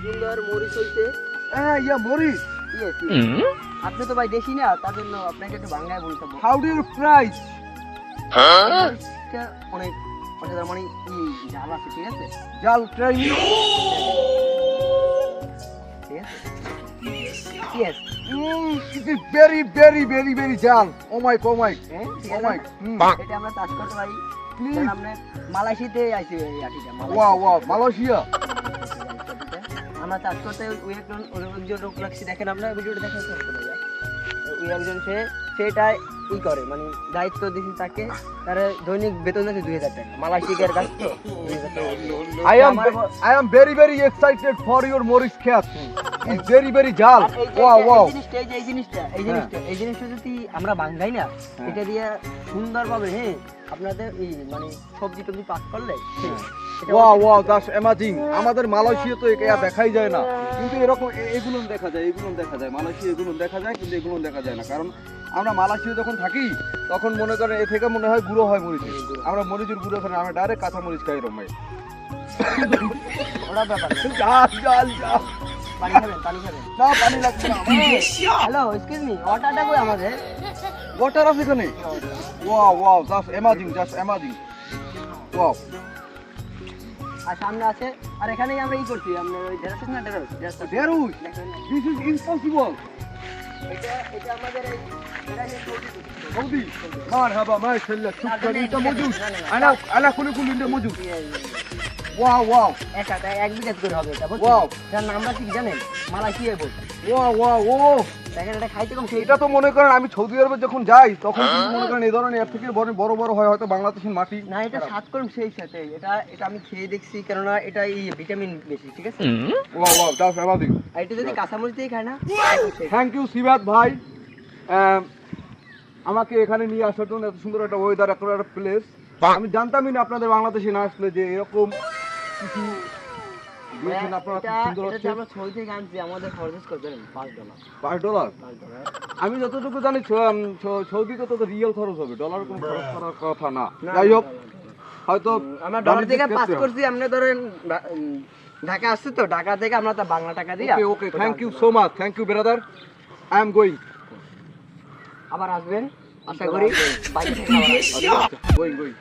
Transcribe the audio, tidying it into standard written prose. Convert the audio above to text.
সুন্দর মরিচ হইছে। হ্যাঁ ইয়া মরিচ। Yes, আপনি তো ভাই দেশি না, তার জন্য আপনাকে একটু বাংলায় বলতে হবে। How do you price? মরিচটা অনেক অসাধারণ, মানে ঝাল আছে, ঠিক আছে? জাল ট্রাই মি। ঠিক আছে? Yes, it is very very very very জাল। ও মাই ও মাই হ্যাঁ, ঠিক ও আছে? মাই। এটা আমরা চাষ করতে পারি। কারণ আমরা মালয়েশিয়াতে আইছি এই আটিটা। Wow wow Malaysia. আমরা চাষ করতে ওই একজন লোক রাখছি, দেখেন আপনার ভিডিওটা দেখেন তো ওই একজন সেটাই ই করে, মানে দায়িত্ব দিয়েছি তাকে, তার দৈনিক বেতন আছে 2000 টাকা। মালয়েশিয়ার কাছ তো 2000 টাকা। I am very very excited for your মরিচ ক্ষেত। It's very very জাল। Wow wow. এই জিনিসটা যদি আমরা বাঙ্গাই না, এটা দিয়ে সুন্দরভাবে আপনাদের এই মানে সবজি টবজি পাক করলে ওয়াও ওয়াও দ্যাটস অ্যামেজিং। আমাদের মালয়েশিয়া তো এটা দেখাই যায় না, কিন্তু এরকম এগুলো দেখা যায়, এগুলো দেখা যায়। মালয়েশিয়া এগুলো দেখা যায়, কিন্তু এগুলো দেখা যায় না। কারণ আমরা মালয়েশিয়া যখন থাকি তখন মনে করেন এ থেকে মনে হয় গুঁড়ো হয় মরিচ। আমরা মরিচের গুঁড়ো খাই না, আমরা ডাইরেক্ট কাঁচা মরিচ খাই রমাই। ওরা ব্যাপার না। জাল জাল জাল। পানি খাবেন? না পানি লাগবে না। হ্যালো, এক্সকিউজ মি, ওয়াটারটা কই আমাদের? ওয়াটার আছে এখানে। Wow wow that's amazing, that's amazing. Wow. আর সামনে আছে, আর এখানেই আমরা ই করছি, আমরা ওই ঢেঁড়স না ঢেঁড়স Deruj, this is impossible. এটা আমাদের এই Saudi, marhaba, mashallah, shukran, এটা মজুদ। আনা কোন এটা মজুদ। ওয়াও ওয়াও এক বিঘা করে হবে এটা, বুঝছেন? ওয়াও যার নামটা কি জানেন? মালয়েশিয়া বলছে। ওয়াও ওয়াও ও দেখেন এটা খাইতে কম সেই এটা তো মনে করেন আমি সৌদি আরবে যখন যাই তখন কিন্তু মনে করেন এই ধরনের এর থেকে বড় বড় হয় হয়তো বাংলাদেশের মাটি। না, এটা স্বাদ করুন সেই সাথে। এটা আমি খেয়ে দেখছি, কেননা এটা ভিটামিন বেশি, ঠিক আছে? Wow wow that's amazing. আর এটা যদি কাঁচামরিচ দিয়ে খায় না, থ্যাংক ইউ সিবাত ভাই আমাকে এখানে নিয়ে আসার জন্য। এত সুন্দর একটা ওয়েদার, একটা প্লেস। আমি জানতামই না আপনাদের বাংলাদেশে না আসলে যে এরকম কিছু দিয়েছেন আপনারা। খুব সুন্দর হচ্ছে। আমরা ছবি থেকে আনছি, আমাদের খরচ করতে $5। $5 আমি যতটুকু জানি সৌদিতে তো রিয়েল খরচ হবে, ডলার কোনো খরচ করার কথা না। যাই হোক হয়তো আমরা ডলার থেকে পাস করছি, আপনি ধরেন ঢাকা আসছে তো, ঢাকা থেকে আমরা তো বাংলা টাকা দিই। Okay okay thank you so much, thank you brother. I am going. আবার আসবেন আশা করি। Going going.